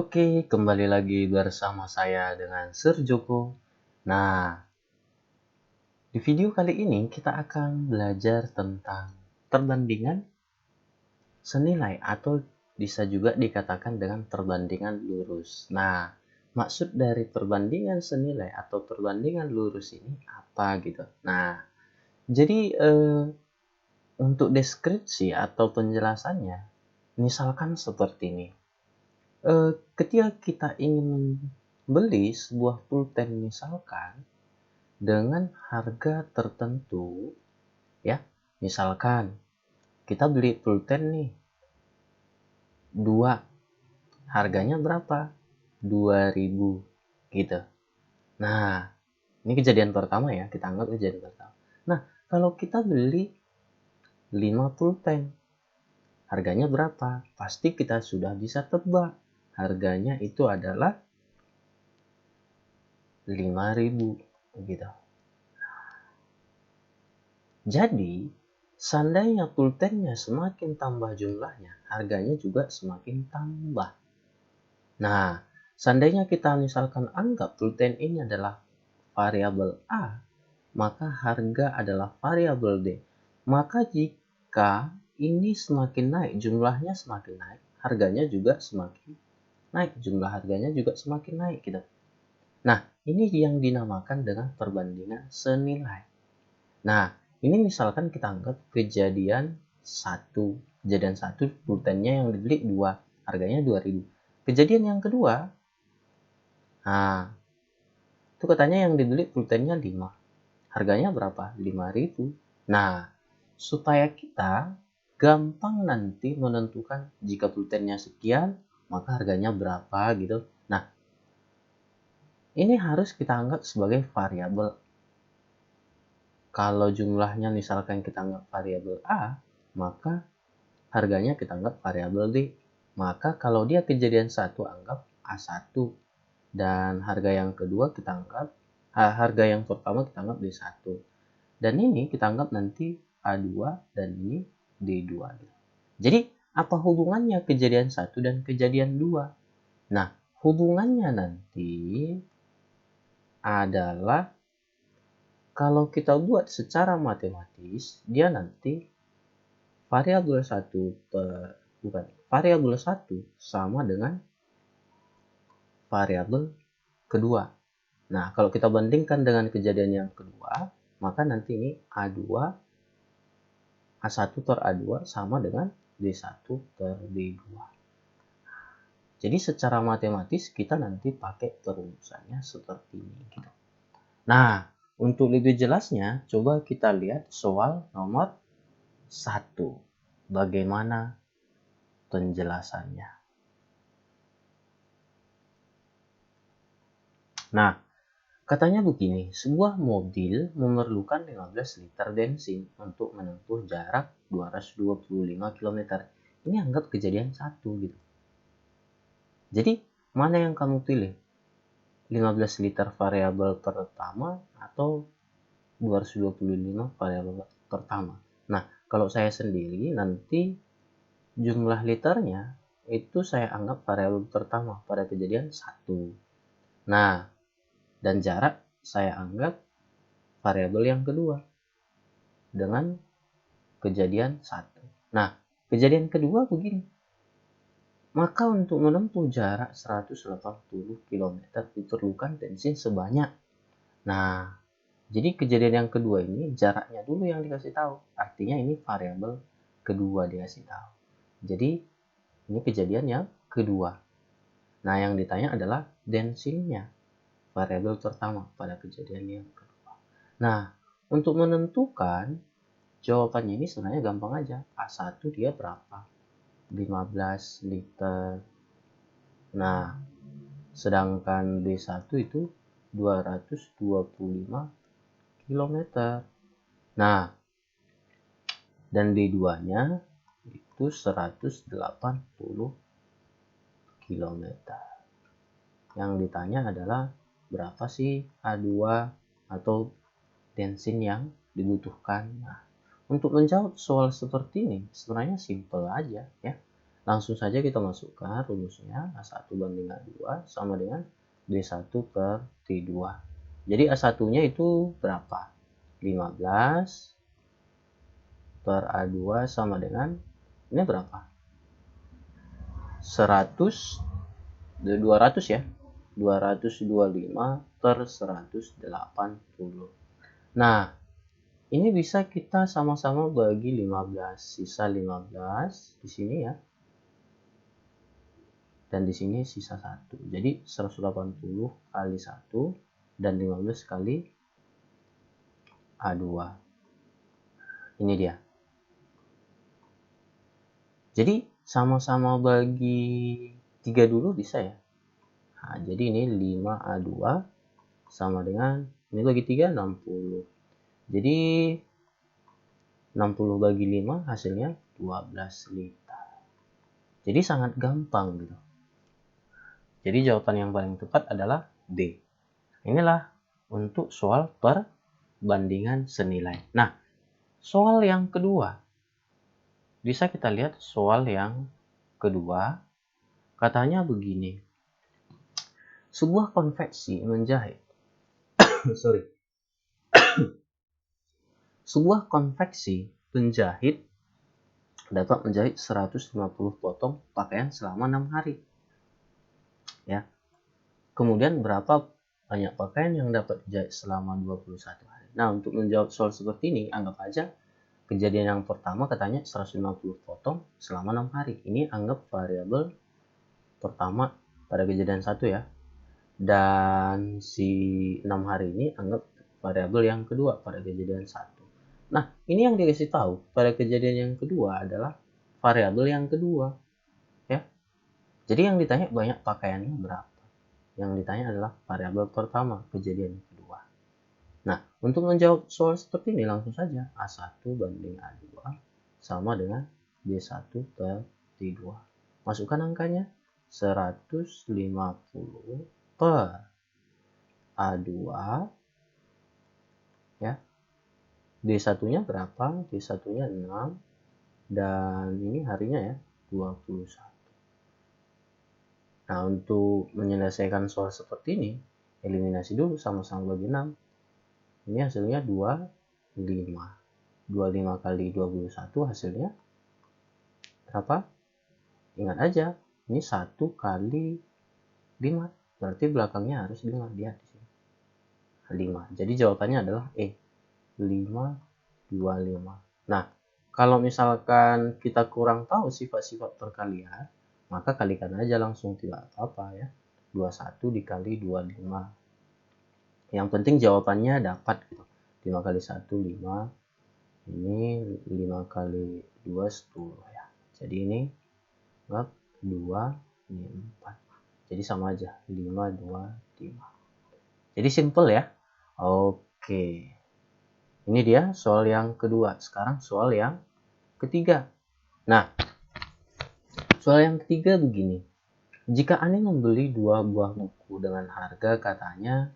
Oke, kembali lagi bersama saya dengan Sir Joko. Nah, di video kali ini kita akan belajar tentang perbandingan senilai atau bisa juga dikatakan dengan perbandingan lurus. Nah, maksud dari perbandingan senilai atau perbandingan lurus ini apa gitu? Nah, jadi untuk deskripsi atau penjelasannya, misalkan seperti ini. Ketika kita ingin membeli sebuah pulpen misalkan dengan harga tertentu, ya, misalkan kita beli pulpen nih 2, harganya berapa? 2.000 gitu. Nah, ini kejadian pertama ya, kita anggap kejadian pertama. Nah, kalau kita beli 5 pulpen, harganya berapa? Pasti kita sudah bisa tebak. Harganya itu adalah 5.000 gitu. Jadi, seandainya pulpennya semakin tambah jumlahnya, harganya juga semakin tambah. Nah, seandainya kita misalkan anggap pulpen ini adalah variabel A, maka harga adalah variabel D. Maka jika ini semakin naik, jumlahnya semakin naik, harganya juga semakin naik, jumlah harganya juga semakin naik gitu. Nah, ini yang dinamakan dengan perbandingan senilai. Nah, ini misalkan kita anggap kejadian satu pulpennya yang dibeli 2, harganya 2.000. Kejadian yang kedua, nah, itu katanya yang dibeli pulpennya 5, harganya berapa? 5.000. Nah, supaya kita gampang nanti menentukan jika pulpennya sekian, maka harganya berapa gitu. Nah, ini harus kita anggap sebagai variabel. Kalau jumlahnya misalkan kita anggap variabel A, maka harganya kita anggap variabel D. Maka kalau dia kejadian 1, anggap A1. Dan harga yang kedua kita anggap, harga yang pertama kita anggap D1. Dan ini kita anggap nanti A2 dan ini D2. Jadi apa hubungannya kejadian 1 dan kejadian 2? Nah, hubungannya nanti adalah kalau kita buat secara matematis, dia nanti variabel 1 sama dengan variabel kedua. Nah, kalau kita bandingkan dengan kejadian yang kedua, maka nanti ini A2 A1 per A2 sama dengan D1 per D2. Jadi secara matematis kita nanti pakai perumusannya seperti ini gitu. Nah, untuk lebih jelasnya coba kita lihat soal nomor 1. Bagaimana penjelasannya? Nah, katanya begini, sebuah mobil memerlukan 15 liter bensin untuk menempuh jarak 225 km. Ini anggap kejadian 1 gitu. Jadi, mana yang kamu pilih? 15 liter variabel pertama atau 225 variabel pertama? Nah, kalau saya sendiri nanti jumlah liternya itu saya anggap variabel pertama pada kejadian 1. Nah, dan jarak saya anggap variabel yang kedua dengan kejadian 1. Nah, kejadian kedua begini. Maka untuk menempuh jarak 180 km diperlukan bensin sebanyak. Nah, jadi kejadian yang kedua ini jaraknya dulu yang dikasih tahu. Artinya ini variabel kedua dikasih tahu. Jadi ini kejadian yang kedua. Nah, yang ditanya adalah bensinnya. Variabel pertama pada kejadian yang kedua. Nah, untuk menentukan jawabannya ini sebenarnya gampang aja. A1 dia berapa? 15 liter. Nah, sedangkan D1 itu 225 km. Nah, dan D2-nya itu 180 km. Yang ditanya adalah berapa sih A2 atau bensin yang dibutuhkan. Nah, untuk menjawab soal seperti ini sebenarnya simple aja ya. Langsung saja kita masukkan rumusnya, A1 banding A2 sama dengan D1 per D2. Jadi A1-nya itu berapa? 15 per A2 sama dengan, ini berapa? 100, 200 ya? 225 per 180. Nah, ini bisa kita sama-sama bagi 15, sisa 15 di sini ya. Dan di sini sisa 1. Jadi 180 kali 1 dan 15 kali A2. Ini dia. Jadi sama-sama bagi 3 dulu bisa ya. Nah, jadi ini 5A2 sama dengan, ini bagi 3 60. Jadi 60 bagi 5 hasilnya 12 liter. Jadi sangat gampang gitu. Jadi jawaban yang paling tepat adalah D. Inilah untuk soal perbandingan senilai. Nah, soal yang kedua. Bisa kita lihat soal yang kedua. Katanya begini. Sebuah konveksi menjahit. Sebuah konveksi penjahit dapat menjahit 150 potong pakaian selama 6 hari. Ya. Kemudian berapa banyak pakaian yang dapat dijahit selama 21 hari. Nah, untuk menjawab soal seperti ini, anggap aja kejadian yang pertama katanya 150 potong selama 6 hari. Ini anggap variabel pertama pada kejadian 1 ya. Dan si 6 hari ini anggap variabel yang kedua pada kejadian 1. Nah, ini yang dikasih tahu pada kejadian yang kedua adalah variabel yang kedua. Ya. Jadi yang ditanya banyak pakaiannya berapa. Yang ditanya adalah variabel pertama, kejadian kedua. Nah, untuk menjawab soal seperti ini langsung saja A1 banding A2 sama dengan D1 per D2. Masukkan angkanya 150 per A2 ya. D1-nya berapa? D1-nya 6 dan ini harinya ya 21. Nah, untuk menyelesaikan soal seperti ini, eliminasi dulu sama-sama bagi 6. Ini hasilnya 25. 25 kali 21 hasilnya berapa? Ingat aja, ini 1 kali 5. Berarti belakangnya harus 5. Lihat di sini. 5. Jadi jawabannya adalah E. 525. Nah, kalau misalkan kita kurang tahu sifat-sifat perkalian, maka kalikan aja langsung, tidak apa-apa ya. 21 dikali 25. Yang penting jawabannya dapat gitu. 5 kali 1 5. Ini 5 kali 2 10 ya. Jadi ini 2, ini 4. Jadi sama aja 5 2 5. Jadi simple ya. Oke. Ini dia soal yang kedua. Sekarang soal yang ketiga. Nah, soal yang ketiga begini. Jika Ani membeli 2 buah buku dengan harga katanya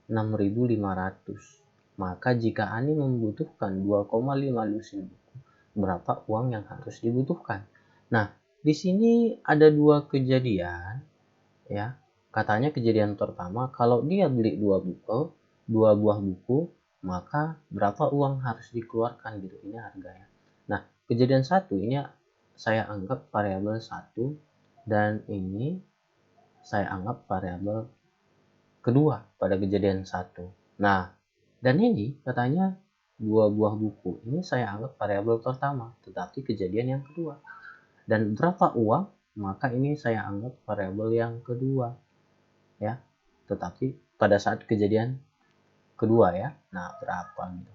6.500, maka jika Ani membutuhkan 2,5 lusin buku, berapa uang yang harus dibutuhkan? Nah, di sini ada 2 kejadian ya. Katanya kejadian pertama, kalau dia beli 2 buah buku, maka berapa uang harus dikeluarkan gitu. Ini harganya. Nah, kejadian 1 ini saya anggap variabel 1 dan ini saya anggap variabel kedua pada kejadian 1. Nah, dan ini katanya 2 buah buku. Ini saya anggap variabel pertama, tetapi kejadian yang kedua. Dan berapa uang? Maka ini saya anggap variabel yang kedua. Ya, tetapi pada saat kejadian kedua ya. Nah, berapa gitu.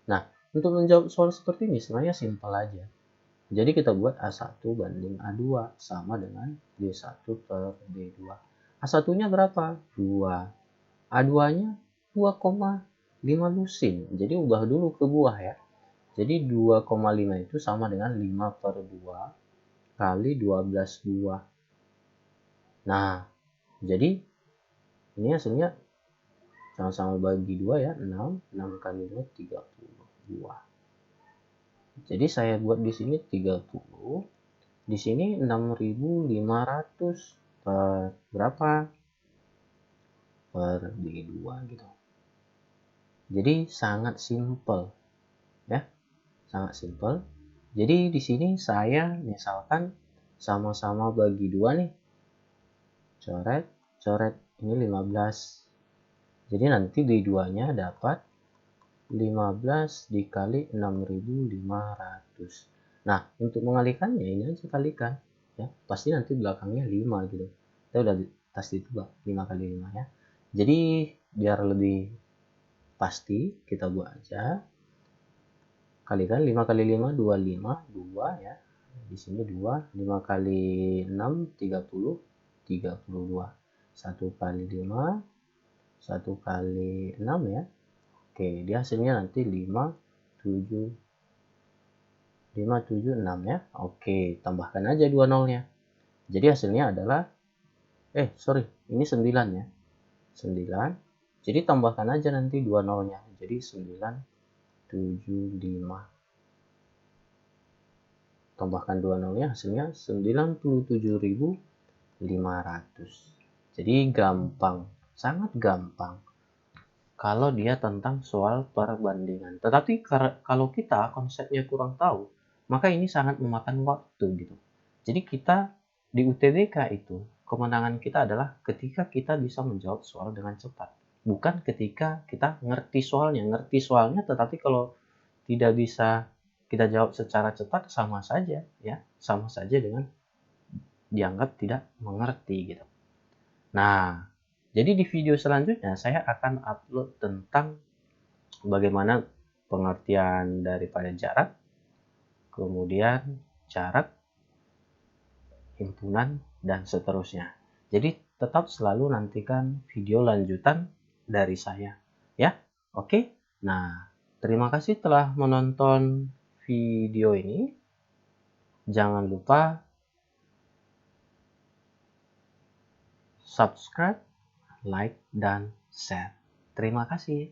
Nah, untuk menjawab soal seperti ini sebenarnya simpel aja. Jadi kita buat A1 banding A2 sama dengan D1 per D2. A1-nya berapa? 2. A2-nya 2,5 lusin. Jadi ubah dulu ke buah ya. Jadi 2,5 itu sama dengan 5 per 2 kali 12 buah. Nah, jadi ini hasilnya sama-sama bagi 2 ya. 6 kali 2 30 buah. Jadi saya buat di sini 30 Di sini 6.500 per berapa? Per D2 gitu. Jadi sangat simple ya, sangat simple. Jadi di sini saya misalkan sama-sama bagi 2 nih. Coret, coret, ini 15. Jadi nanti D2-nya dapat 15 dikali 6.500. Nah, untuk mengalikannya ini aja kalikan ya. Pasti nanti belakangnya 5 gitu. Kita udah pasti tebak 5 kali 5 ya. Jadi biar lebih pasti kita buat aja. Kalikan 5 kali 5 25, 2 ya. Di sini 2, 5 kali 6 30, 32. 1 kali 5, 1 kali 6 ya. Oke, dia hasilnya nanti 5, 7, 5, 7, 6 ya. Oke, tambahkan aja 2 nolnya. Jadi hasilnya adalah, sorry, ini 9 ya. 9. Jadi tambahkan aja nanti 2 nolnya. Jadi 9, 7, 5. Tambahkan 2 nolnya, hasilnya 97.500. Jadi gampang, sangat gampang. Kalau dia tentang soal perbandingan. Tetapi kalau kita konsepnya kurang tahu, maka ini sangat memakan waktu gitu. Jadi kita di UTBK itu, kemenangan kita adalah ketika kita bisa menjawab soal dengan cepat. Bukan ketika kita ngerti soalnya, tetapi kalau tidak bisa kita jawab secara cepat, sama saja ya, sama saja dengan dianggap tidak mengerti gitu. Nah, jadi di video selanjutnya saya akan upload tentang bagaimana pengertian daripada jarak, kemudian jarak, himpunan, dan seterusnya. Jadi tetap selalu nantikan video lanjutan dari saya ya. Oke. Nah, terima kasih telah menonton video ini. Jangan lupa subscribe, like, dan share. Terima kasih.